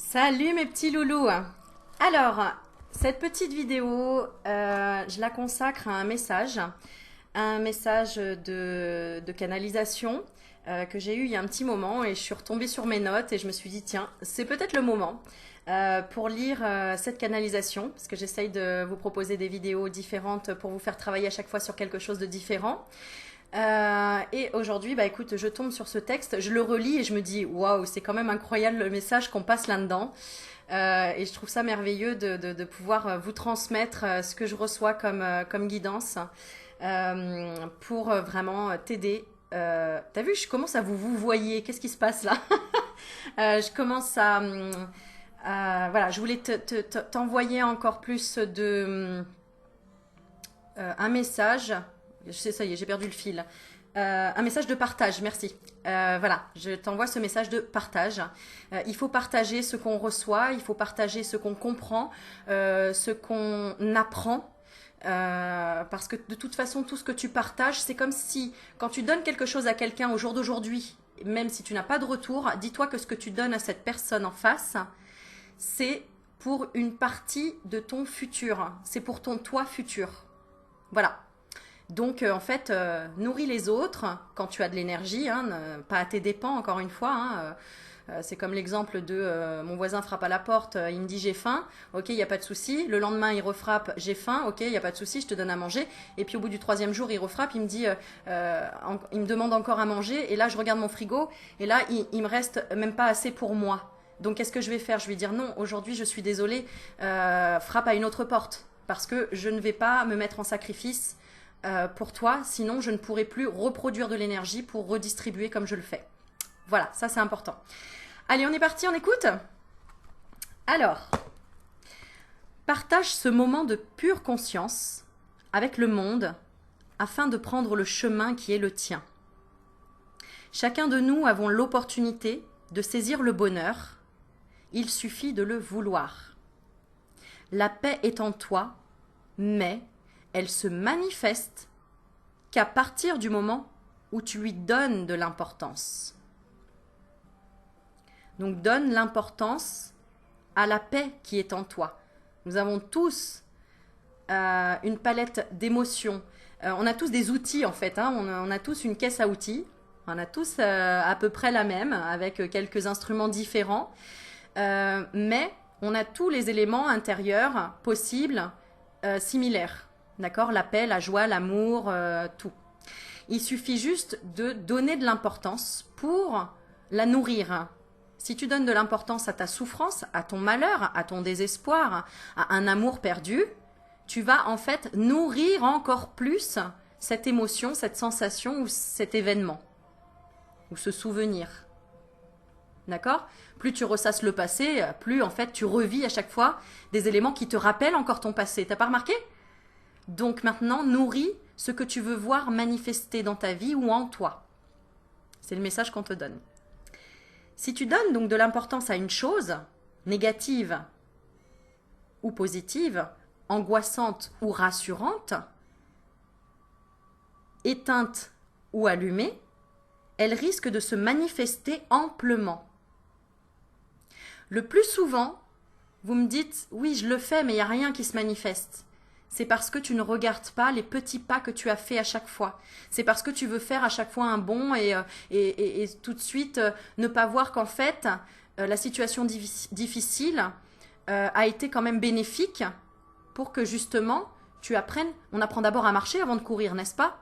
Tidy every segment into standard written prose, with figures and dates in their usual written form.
Salut mes petits loulous. Alors, cette petite vidéo, je la consacre à un message de canalisation que j'ai eu il y a un petit moment et je suis retombée sur mes notes et je me suis dit tiens, c'est peut-être le moment pour lire cette canalisation parce que j'essaye de vous proposer des vidéos différentes pour vous faire travailler à chaque fois sur quelque chose de différent. Et aujourd'hui, bah écoute, je tombe sur ce texte, je le relis et je me dis waouh, c'est quand même incroyable le message qu'on passe là-dedans. Et je trouve ça merveilleux pouvoir vous transmettre ce que je reçois comme guidance pour vraiment t'aider. T'as vu, je commence à vous voyez, qu'est-ce qui se passe là? Je commence voilà, je voulais t'envoyer encore plus un message. Je sais, ça y est, j'ai perdu le fil. Un message de partage, merci. Voilà, je t'envoie ce message de partage. Il faut partager ce qu'on reçoit, il faut partager ce qu'on comprend, ce qu'on apprend. Parce que de toute façon, tout ce que tu partages, c'est comme si, quand tu donnes quelque chose à quelqu'un au jour d'aujourd'hui, même si tu n'as pas de retour, dis-toi que ce que tu donnes à cette personne en face, c'est pour une partie de ton futur. C'est pour ton toi futur. Voilà. Donc, en fait, nourris les autres quand tu as de l'énergie, hein, pas à tes dépens, encore une fois. Hein, c'est comme l'exemple de mon voisin frappe à la porte, il me dit j'ai faim, ok, il n'y a pas de souci. Le lendemain, il refrappe, j'ai faim, ok, il n'y a pas de souci, je te donne à manger. Et puis au bout du troisième jour, il refrappe, il me dit, il me demande encore à manger. Et là, je regarde mon frigo, et là, il me reste même pas assez pour moi. Donc, qu'est-ce que je vais faire? Je vais dire non, aujourd'hui, je suis désolée, frappe à une autre porte. Parce que je ne vais pas me mettre en sacrifice pour toi, sinon je ne pourrai plus reproduire de l'énergie pour redistribuer comme je le fais. Voilà, ça c'est important. Allez, on est parti, on écoute? Alors, partage ce moment de pure conscience avec le monde afin de prendre le chemin qui est le tien. Chacun de nous avons l'opportunité de saisir le bonheur. Il suffit de le vouloir. La paix est en toi, mais elle se manifeste qu'à partir du moment où tu lui donnes de l'importance. Donc donne l'importance à la paix qui est en toi. Nous avons tous une palette d'émotions. On a tous des outils en fait. Hein. On a tous une caisse à outils. On a tous à peu près la même, avec quelques instruments différents. Mais on a tous les éléments intérieurs possibles, similaires. D'accord? La paix, la joie, l'amour, tout. Il suffit juste de donner de l'importance pour la nourrir. Si tu donnes de l'importance à ta souffrance, à ton malheur, à ton désespoir, à un amour perdu, tu vas en fait nourrir encore plus cette émotion, cette sensation ou cet événement ou ce souvenir. D'accord? Plus tu ressasses le passé, plus en fait tu revis à chaque fois des éléments qui te rappellent encore ton passé. T'as pas remarqué? Donc maintenant, nourris ce que tu veux voir manifester dans ta vie ou en toi. C'est le message qu'on te donne. Si tu donnes donc de l'importance à une chose, négative ou positive, angoissante ou rassurante, éteinte ou allumée, elle risque de se manifester amplement. Le plus souvent, vous me dites « oui, je le fais, mais il n'y a rien qui se manifeste ». C'est parce que tu ne regardes pas les petits pas que tu as fait à chaque fois. C'est parce que tu veux faire à chaque fois un bond et tout de suite ne pas voir qu'en fait, la situation difficile a été quand même bénéfique pour que justement tu apprennes. On apprend d'abord à marcher avant de courir, n'est-ce pas?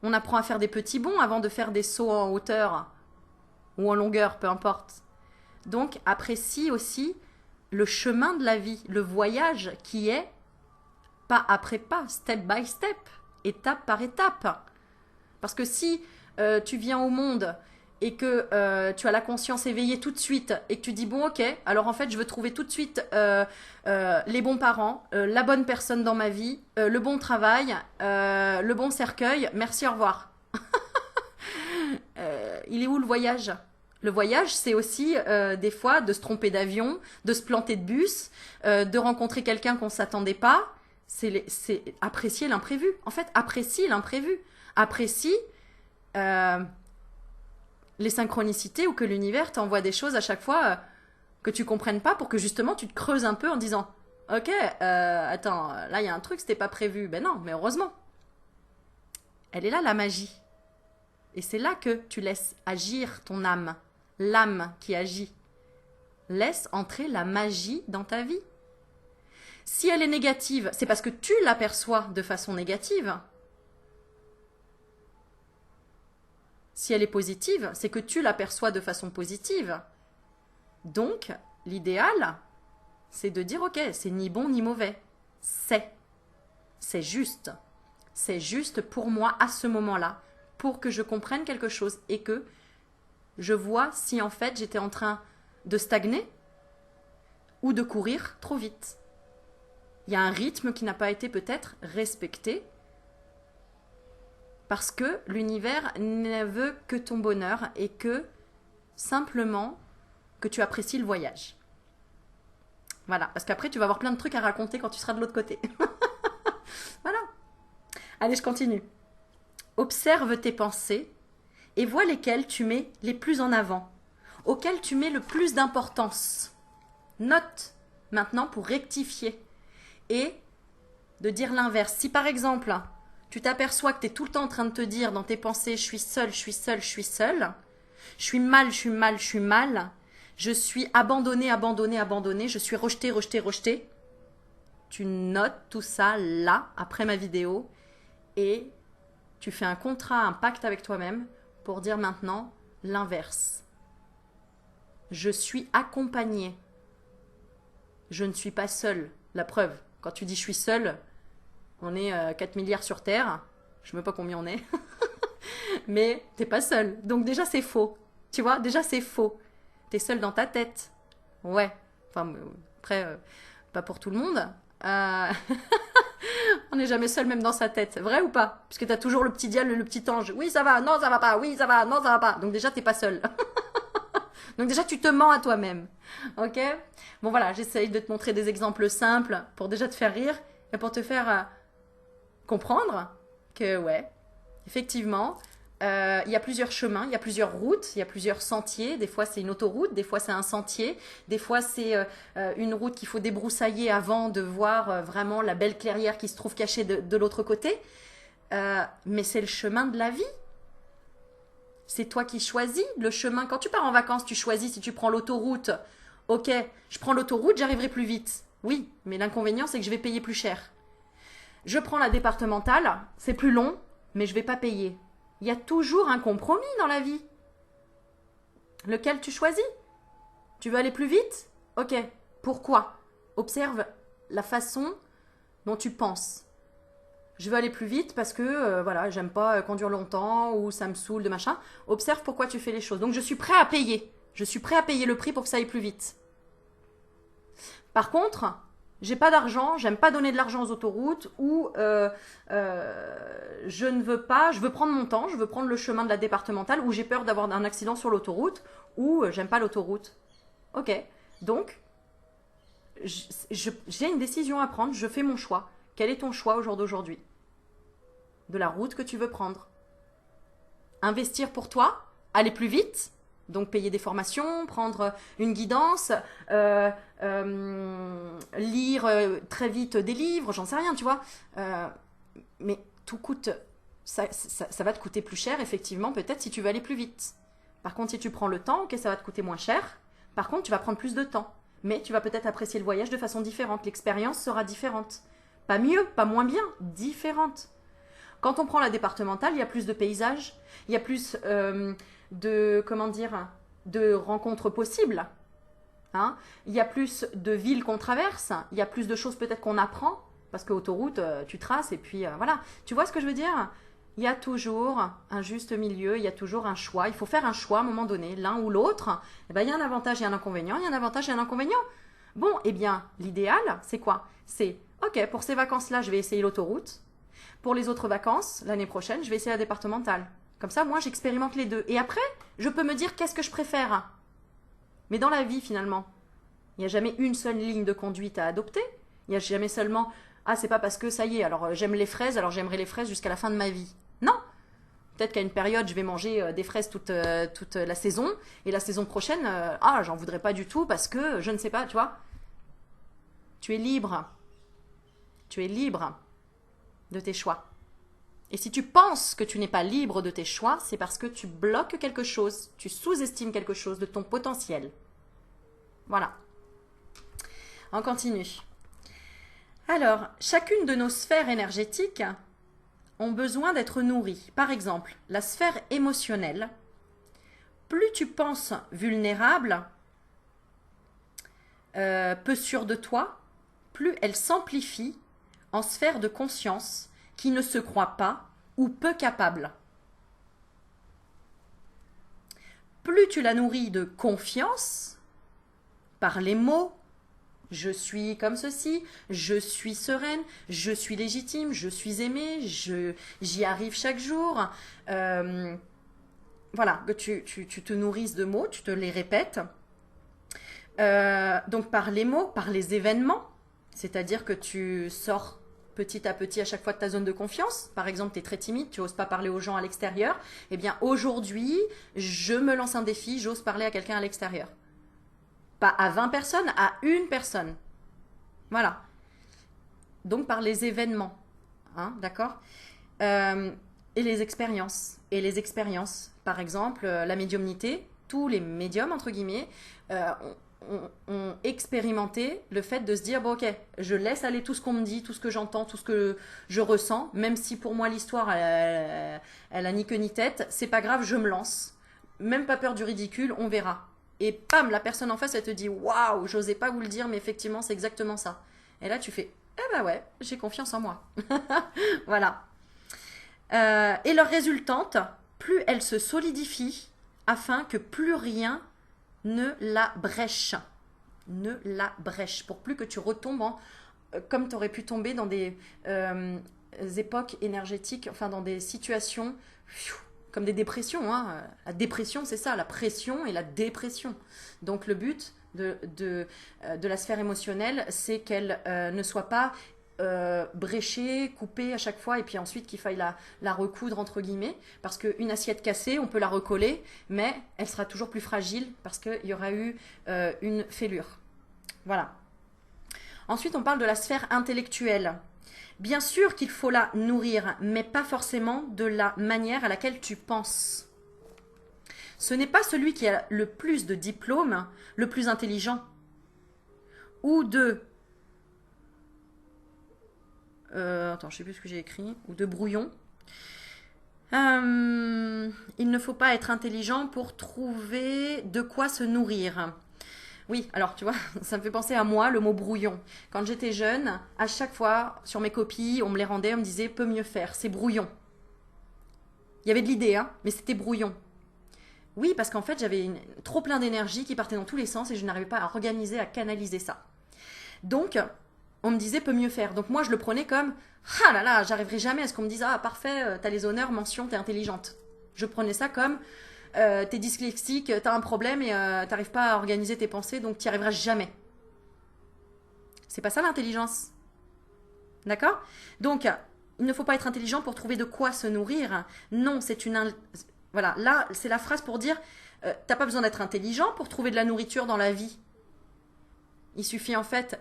On apprend à faire des petits bonds avant de faire des sauts en hauteur ou en longueur, peu importe. Donc apprécie aussi le chemin de la vie, le voyage qui est pas après pas, step by step, étape par étape. Parce que si tu viens au monde et que tu as la conscience éveillée tout de suite et que tu dis bon ok, alors en fait je veux trouver tout de suite les bons parents, la bonne personne dans ma vie, le bon travail, le bon cercueil, merci, au revoir. Il est où le voyage? Le voyage, c'est aussi des fois de se tromper d'avion, de se planter de bus, de rencontrer quelqu'un qu'on ne s'attendait pas. C'est apprécier l'imprévu. En fait, apprécie l'imprévu. Apprécie les synchronicités ou que l'univers t'envoie des choses à chaque fois que tu comprennes pas pour que justement tu te creuses un peu en disant ok, attends, là il y a un truc, c'était pas prévu. Ben non, mais heureusement. Elle est là la magie. Et c'est là que tu laisses agir ton âme, l'âme qui agit. Laisse entrer la magie dans ta vie. Si elle est négative, c'est parce que tu l'aperçois de façon négative. Si elle est positive, c'est que tu l'aperçois de façon positive. Donc, l'idéal, c'est de dire ok, c'est ni bon ni mauvais. C'est juste. C'est juste pour moi à ce moment-là, pour que je comprenne quelque chose et que je vois si en fait j'étais en train de stagner ou de courir trop vite. Il y a un rythme qui n'a pas été peut-être respecté parce que l'univers ne veut que ton bonheur et que simplement que tu apprécies le voyage. Voilà, parce qu'après tu vas avoir plein de trucs à raconter quand tu seras de l'autre côté. Voilà. Allez, je continue. Observe tes pensées et vois lesquelles tu mets les plus en avant, auxquelles tu mets le plus d'importance. Note maintenant pour rectifier et de dire l'inverse. Si par exemple, tu t'aperçois que tu es tout le temps en train de te dire dans tes pensées « je suis seule, je suis seule, je suis seule »,« je suis mal, je suis mal, je suis mal »,« je suis abandonnée, abandonnée, abandonnée »,« je suis rejetée, rejetée, rejetée », tu notes tout ça là, après ma vidéo, et tu fais un contrat, un pacte avec toi-même pour dire maintenant l'inverse. Je suis accompagnée. Je ne suis pas seule. La preuve, quand tu dis je suis seule, on est 4 milliards sur Terre. Je ne sais même pas combien on est. Mais t'es pas seule. Donc déjà c'est faux. Tu vois, déjà c'est faux. T'es seule dans ta tête. Ouais. Enfin, après, pas pour tout le monde. On n'est jamais seul même dans sa tête. Vrai ou pas? Puisque t'as toujours le petit diable, le petit ange. Oui, ça va, non, ça va pas. Oui, ça va, non, ça va pas. Donc déjà, t'es pas seul. Donc déjà, tu te mens à toi-même. Ok? Bon voilà, j'essaye de te montrer des exemples simples pour déjà te faire rire et pour te faire comprendre que ouais, effectivement, il y a plusieurs chemins, il y a plusieurs routes, il y a plusieurs sentiers. Des fois, c'est une autoroute, des fois, c'est un sentier. Des fois, c'est une route qu'il faut débroussailler avant de voir vraiment la belle clairière qui se trouve cachée de l'autre côté. Mais c'est le chemin de la vie. C'est toi qui choisis le chemin. Quand tu pars en vacances, tu choisis si tu prends l'autoroute. Ok, je prends l'autoroute, j'arriverai plus vite. Oui, mais l'inconvénient, c'est que je vais payer plus cher. Je prends la départementale, c'est plus long, mais je vais pas payer. Il y a toujours un compromis dans la vie. Lequel tu choisis? Tu veux aller plus vite? Ok, pourquoi? Observe la façon dont tu penses. Je veux aller plus vite parce que voilà, j'aime pas conduire longtemps ou ça me saoule de machin. Observe pourquoi tu fais les choses. Donc je suis prêt à payer. Je suis prêt à payer le prix pour que ça aille plus vite. Par contre, j'ai pas d'argent, j'aime pas donner de l'argent aux autoroutes ou je ne veux pas, je veux prendre mon temps, je veux prendre le chemin de la départementale ou j'ai peur d'avoir un accident sur l'autoroute ou j'aime pas l'autoroute. Ok, donc j'ai une décision à prendre, je fais mon choix. Quel est ton choix au jour d'aujourd'hui? De la route que tu veux prendre. Investir pour toi, aller plus vite, donc payer des formations, prendre une guidance, lire très vite des livres, j'en sais rien, tu vois. Mais tout coûte, ça va te coûter plus cher, effectivement, peut-être si tu veux aller plus vite. Par contre, si tu prends le temps, ok, ça va te coûter moins cher. Par contre, tu vas prendre plus de temps. Mais tu vas peut-être apprécier le voyage de façon différente. L'expérience sera différente. Pas mieux, pas moins bien, différente. Quand on prend la départementale, il y a plus de paysages, il y a plus de rencontres possibles. Hein, il y a plus de villes qu'on traverse, il y a plus de choses peut-être qu'on apprend, parce qu'autoroute, tu traces et puis voilà. Tu vois ce que je veux dire? Il y a toujours un juste milieu, il y a toujours un choix. Il faut faire un choix à un moment donné, l'un ou l'autre. Eh ben, il y a un avantage et un inconvénient, il y a un avantage et un inconvénient. Bon, eh bien, l'idéal, c'est quoi? C'est, ok, pour ces vacances-là, je vais essayer l'autoroute. Pour les autres vacances, l'année prochaine, je vais essayer la départementale. Comme ça, moi, j'expérimente les deux. Et après, je peux me dire qu'est-ce que je préfère. Mais dans la vie, finalement, il n'y a jamais une seule ligne de conduite à adopter. Il n'y a jamais seulement « Ah, c'est pas parce que ça y est, alors j'aime les fraises, alors j'aimerai les fraises jusqu'à la fin de ma vie. » Non. peut-être qu'à une période, je vais manger des fraises toute la saison, et la saison prochaine, j'en voudrais pas du tout parce que je ne sais pas, tu vois. Tu es libre. Tu es libre de tes choix. Et si tu penses que tu n'es pas libre de tes choix, c'est parce que tu bloques quelque chose, tu sous-estimes quelque chose de ton potentiel. Voilà. On continue. Alors, chacune de nos sphères énergétiques ont besoin d'être nourries. Par exemple, la sphère émotionnelle. Plus tu penses vulnérable, peu sûr de toi, plus elle s'amplifie en sphère de conscience qui ne se croit pas ou peu capable. Plus tu la nourris de confiance, par les mots, je suis comme ceci, je suis sereine, je suis légitime, je suis aimée, j'y arrive chaque jour. Voilà, que tu te nourrisses de mots, tu te les répètes. Donc par les mots, par les événements, c'est-à-dire que tu sors petit à petit à chaque fois de ta zone de confiance. Par exemple, tu es très timide, tu n'oses pas parler aux gens à l'extérieur. Eh bien, aujourd'hui, je me lance un défi, j'ose parler à quelqu'un à l'extérieur. Pas à 20 personnes, à une personne. Voilà. Donc, par les événements. Hein, d'accord et les expériences. Et les expériences, par exemple, la médiumnité, tous les médiums, entre guillemets, ont expérimenté le fait de se dire bon ok, je laisse aller tout ce qu'on me dit, tout ce que j'entends, tout ce que je ressens, même si pour moi l'histoire elle a ni queue ni tête, c'est pas grave, je me lance, même pas peur du ridicule, on verra. Et pam, la personne en face elle te dit waouh, j'osais pas vous le dire mais effectivement c'est exactement ça. Et là tu fais eh ben ouais, j'ai confiance en moi. Voilà. Et leur résultante, plus elle se solidifie afin que plus rien ne la brèche. Ne la brèche. Pour plus que tu retombes comme tu aurais pu tomber dans des époques énergétiques, enfin dans des situations comme des dépressions. Hein. La dépression, c'est ça, la pression et la dépression. Donc le but de la sphère émotionnelle, c'est qu'elle ne soit pas bréchée, coupée à chaque fois et puis ensuite qu'il faille la recoudre entre guillemets parce qu'une assiette cassée on peut la recoller mais elle sera toujours plus fragile parce qu'il y aura eu une fêlure. Voilà. Ensuite on parle de la sphère intellectuelle. Bien sûr qu'il faut la nourrir mais pas forcément de la manière à laquelle tu penses. Ce n'est pas celui qui a le plus de diplômes le plus intelligent ou attends, je sais plus ce que j'ai écrit, ou de brouillon. Il ne faut pas être intelligent pour trouver de quoi se nourrir. Oui, alors tu vois, ça me fait penser à moi, le mot brouillon. Quand j'étais jeune, à chaque fois, sur mes copies, on me les rendait, on me disait peut mieux faire, c'est brouillon. Il y avait de l'idée, hein, mais c'était brouillon. Oui, parce qu'en fait, j'avais trop plein d'énergie qui partait dans tous les sens et je n'arrivais pas à organiser, à canaliser ça. Donc, on me disait peut mieux faire. Donc moi, je le prenais comme ah là là, j'arriverai jamais à ce qu'on me dise ah parfait, t'as les honneurs, mention, t'es intelligente. Je prenais ça comme t'es dyslexique, t'as un problème et t'arrives pas à organiser tes pensées, donc t'y arriveras jamais. C'est pas ça l'intelligence. D'accord? Donc, il ne faut pas être intelligent pour trouver de quoi se nourrir. Non, c'est une... Voilà, là, c'est la phrase pour dire t'as pas besoin d'être intelligent pour trouver de la nourriture dans la vie. Il suffit en fait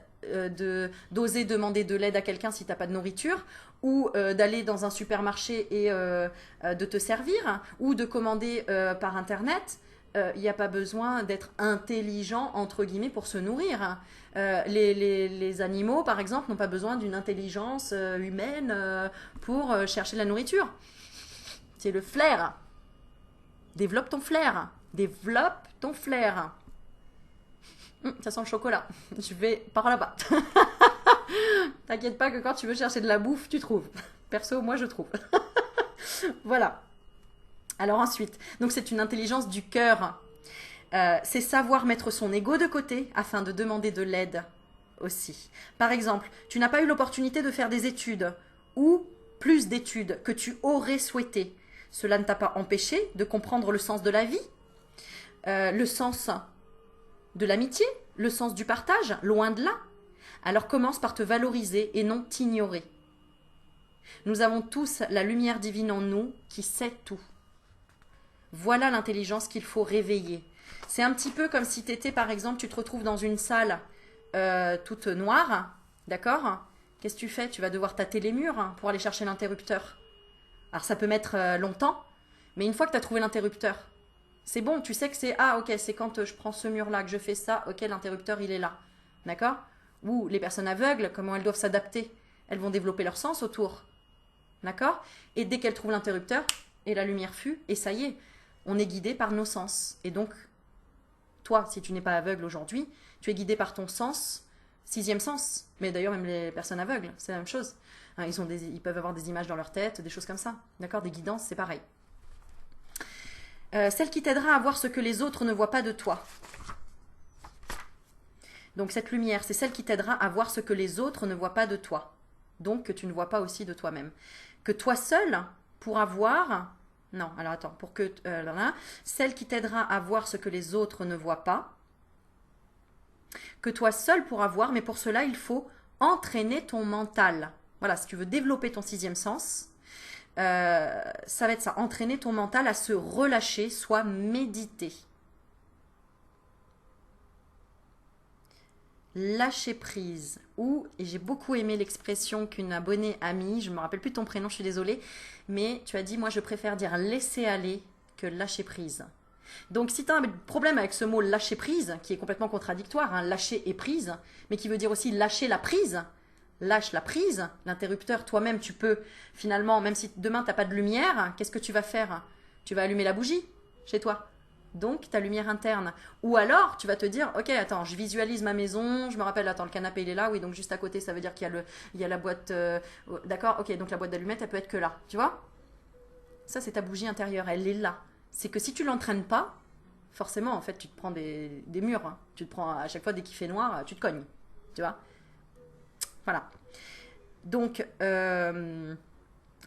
d'oser demander de l'aide à quelqu'un si tu n'as pas de nourriture, ou d'aller dans un supermarché et de te servir, ou de commander par Internet. Il n'y a pas besoin d'être intelligent, entre guillemets, pour se nourrir. Les animaux, par exemple, n'ont pas besoin d'une intelligence humaine pour chercher de la nourriture. C'est le flair. Développe ton flair. Développe ton flair. Ça sent le chocolat. Je vais par là-bas. T'inquiète pas que quand tu veux chercher de la bouffe, tu trouves. Perso, moi je trouve. Voilà. Alors ensuite, donc c'est une intelligence du cœur. C'est savoir mettre son ego de côté afin de demander de l'aide aussi. Par exemple, tu n'as pas eu l'opportunité de faire des études ou plus d'études que tu aurais souhaité. Cela ne t'a pas empêché de comprendre le sens de la vie, le sens de l'amitié, le sens du partage, loin de là. Alors commence par te valoriser et non t'ignorer. Nous avons tous la lumière divine en nous qui sait tout. Voilà l'intelligence qu'il faut réveiller. C'est un petit peu comme si tu étais, par exemple, tu te retrouves dans une salle toute noire, d'accord? Qu'est-ce que tu fais? Tu vas devoir tâter les murs pour aller chercher l'interrupteur. Alors ça peut mettre longtemps, mais une fois que tu as trouvé l'interrupteur, c'est bon, tu sais que c'est, ah ok, c'est quand je prends ce mur-là, que je fais ça, ok, l'interrupteur il est là, d'accord? Ou les personnes aveugles, comment elles doivent s'adapter? Elles vont développer leur sens autour, d'accord? Et dès qu'elles trouvent l'interrupteur, et la lumière fut, et ça y est, on est guidé par nos sens. Et donc, toi, si tu n'es pas aveugle aujourd'hui, tu es guidé par ton sens, sixième sens. Mais d'ailleurs, même les personnes aveugles, c'est la même chose. Hein, ils peuvent avoir des images dans leur tête, des choses comme ça. D'accord? Des guidances, c'est pareil. Celle qui t'aidera à voir ce que les autres ne voient pas de toi. Donc cette lumière, c'est celle qui t'aidera à voir ce que les autres ne voient pas de toi. Donc que tu ne vois pas aussi de toi-même. Que toi seul pourras voir... Non, alors attends, pour que... celle qui t'aidera à voir ce que les autres ne voient pas. Que toi seul pourras voir, mais pour cela, il faut entraîner ton mental. Voilà, si tu veux développer ton sixième sens, ça va être ça, entraîner ton mental à se relâcher, soit méditer. Lâcher prise. Ou, et j'ai beaucoup aimé l'expression qu'une abonnée a mis, je ne me rappelle plus de ton prénom, je suis désolée, mais tu as dit, moi je préfère dire laisser aller que lâcher prise. Donc si tu as un problème avec ce mot lâcher prise, qui est complètement contradictoire, hein, lâcher et prise, mais qui veut dire aussi lâcher la prise, lâche la prise, l'interrupteur, toi-même tu peux finalement, même si demain tu n'as pas de lumière, qu'est-ce que tu vas faire? Tu vas allumer la bougie chez toi. Donc ta lumière interne. Ou alors tu vas te dire, ok, attends, je visualise ma maison, je me rappelle, attends, le canapé il est là, oui, donc juste à côté ça veut dire qu'il y a la boîte, d'accord, ok, donc la boîte d'allumettes elle peut être que là, tu vois? Ça c'est ta bougie intérieure, elle est là. C'est que si tu l'entraînes pas, forcément en fait tu te prends des murs, hein. Tu te prends à chaque fois dès qu'il fait noir, tu te cognes, tu vois? Voilà. Donc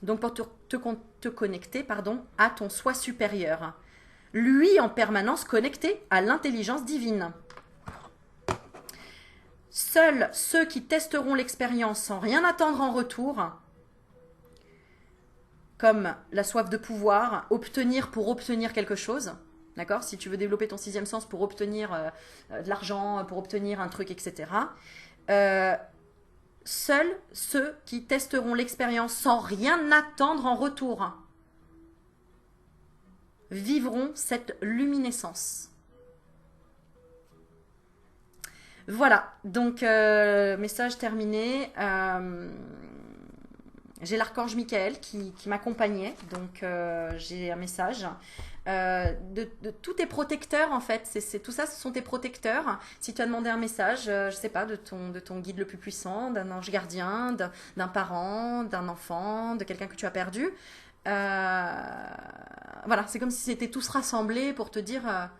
pour te connecter, pardon, à ton soi supérieur. Lui en permanence connecté à l'intelligence divine. Seuls ceux qui testeront l'expérience sans rien attendre en retour, comme la soif de pouvoir, obtenir pour obtenir quelque chose, d'accord? Si tu veux développer ton sixième sens pour obtenir de l'argent, pour obtenir un truc, etc. Seuls ceux qui testeront l'expérience sans rien attendre en retour vivront cette luminescence. Voilà, donc message terminé. J'ai l'archange Michael qui m'accompagnait, donc j'ai un message. De tous tes protecteurs en fait, tout ça, ce sont tes protecteurs. Si tu as demandé un message, je sais pas, de ton guide le plus puissant, d'un ange gardien, d'un parent, d'un enfant, de quelqu'un que tu as perdu, voilà, c'est comme si c'était tous rassemblés pour te dire,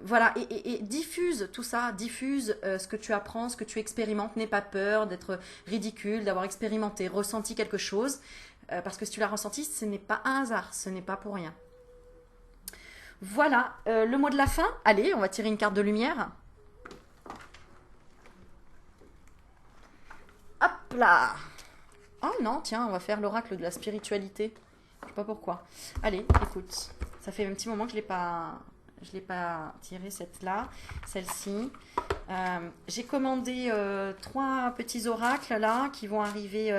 voilà, et diffuse tout ça, diffuse ce que tu apprends, ce que tu expérimentes, n'aie pas peur d'être ridicule, d'avoir expérimenté, ressenti quelque chose, parce que si tu l'as ressenti, ce n'est pas un hasard, ce n'est pas pour rien. Voilà, le mot de la fin, allez, on va tirer une carte de lumière. Hop là! Oh non, tiens, on va faire l'oracle de la spiritualité. Je sais pas pourquoi. Allez, écoute. Ça fait un petit moment que je l'ai pas tiré celle-ci. J'ai commandé 3 petits oracles là qui vont arriver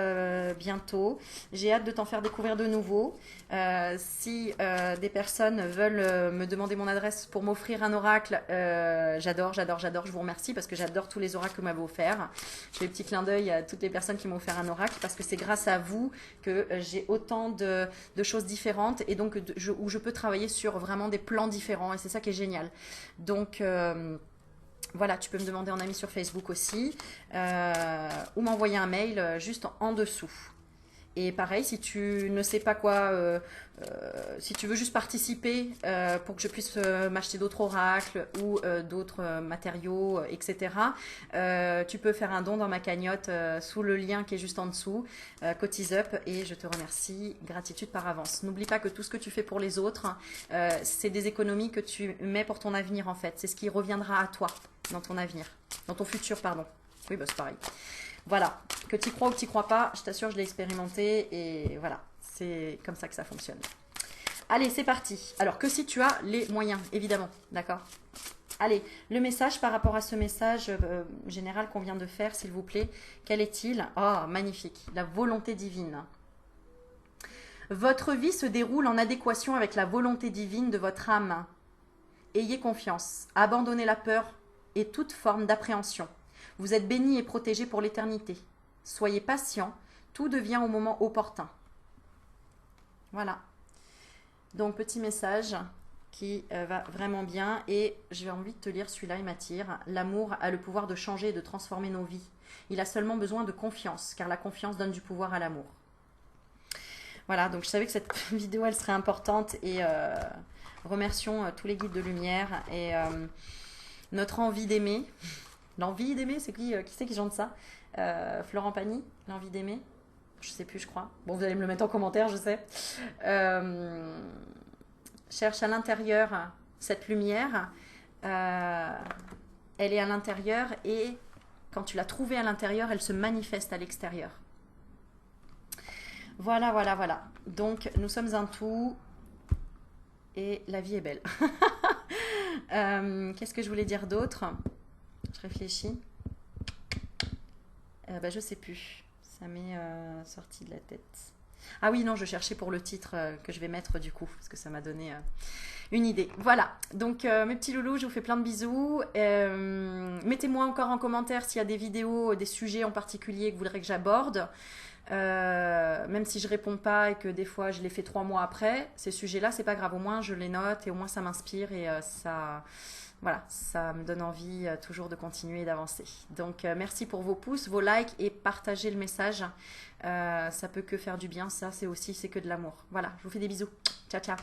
bientôt. J'ai hâte de t'en faire découvrir de nouveaux. Si des personnes veulent me demander mon adresse pour m'offrir un oracle, j'adore. Je vous remercie parce que j'adore tous les oracles que vous m'avez offerts. Je fais un petit clin d'œil à toutes les personnes qui m'ont offert un oracle parce que c'est grâce à vous que j'ai autant de choses différentes et donc où je peux travailler sur vraiment des plans différents et c'est ça qui est génial. Donc voilà, tu peux me demander en ami sur Facebook aussi ou m'envoyer un mail juste en dessous. Et pareil, si tu ne sais pas quoi, si tu veux juste participer pour que je puisse m'acheter d'autres oracles ou d'autres matériaux, etc., tu peux faire un don dans ma cagnotte sous le lien qui est juste en dessous, Cotise Up, et je te remercie, gratitude par avance. N'oublie pas que tout ce que tu fais pour les autres, c'est des économies que tu mets pour ton avenir en fait. C'est ce qui reviendra à toi dans ton avenir, dans ton futur, pardon. Oui, bah c'est pareil. Voilà, que tu y crois ou que tu n'y crois pas, je t'assure, je l'ai expérimenté et voilà, c'est comme ça que ça fonctionne. Allez, c'est parti. Alors que si tu as les moyens, évidemment, d'accord? Allez, le message par rapport à ce message général qu'on vient de faire, s'il vous plaît, quel est-il? Oh, magnifique, la volonté divine. Votre vie se déroule en adéquation avec la volonté divine de votre âme. Ayez confiance, abandonnez la peur et toute forme d'appréhension. Vous êtes béni et protégé pour l'éternité. Soyez patient, tout devient au moment opportun. Voilà. Donc, petit message qui va vraiment bien. Et j'ai envie de te lire celui-là, il m'attire. L'amour a le pouvoir de changer et de transformer nos vies. Il a seulement besoin de confiance, car la confiance donne du pouvoir à l'amour. Voilà, donc je savais que cette vidéo, elle serait importante. Et remercions tous les guides de lumière. Et notre envie d'aimer. L'envie d'aimer, c'est qui c'est qui chante ça? Florent Pagny, l'envie d'aimer. Je sais plus, je crois. Bon, vous allez me le mettre en commentaire, je sais. Cherche à l'intérieur cette lumière. Elle est à l'intérieur et quand tu l'as trouvée à l'intérieur, elle se manifeste à l'extérieur. Voilà, voilà, voilà. Donc, nous sommes un tout et la vie est belle. Qu'est-ce que je voulais dire d'autre? Je réfléchis. Je sais plus. Ça m'est sorti de la tête. Ah oui, non, je cherchais pour le titre que je vais mettre du coup, parce que ça m'a donné une idée. Voilà, donc mes petits loulous, je vous fais plein de bisous. Mettez-moi encore en commentaire s'il y a des vidéos, des sujets en particulier que vous voudrez que j'aborde. Même si je réponds pas et que des fois je les fais 3 mois après, ces sujets-là, c'est pas grave. Au moins, je les note et au moins ça m'inspire et ça... Voilà, ça me donne envie toujours de continuer et d'avancer. Donc, merci pour vos pouces, vos likes et partagez le message. Ça peut que faire du bien, ça, c'est que de l'amour. Voilà, je vous fais des bisous. Ciao, ciao.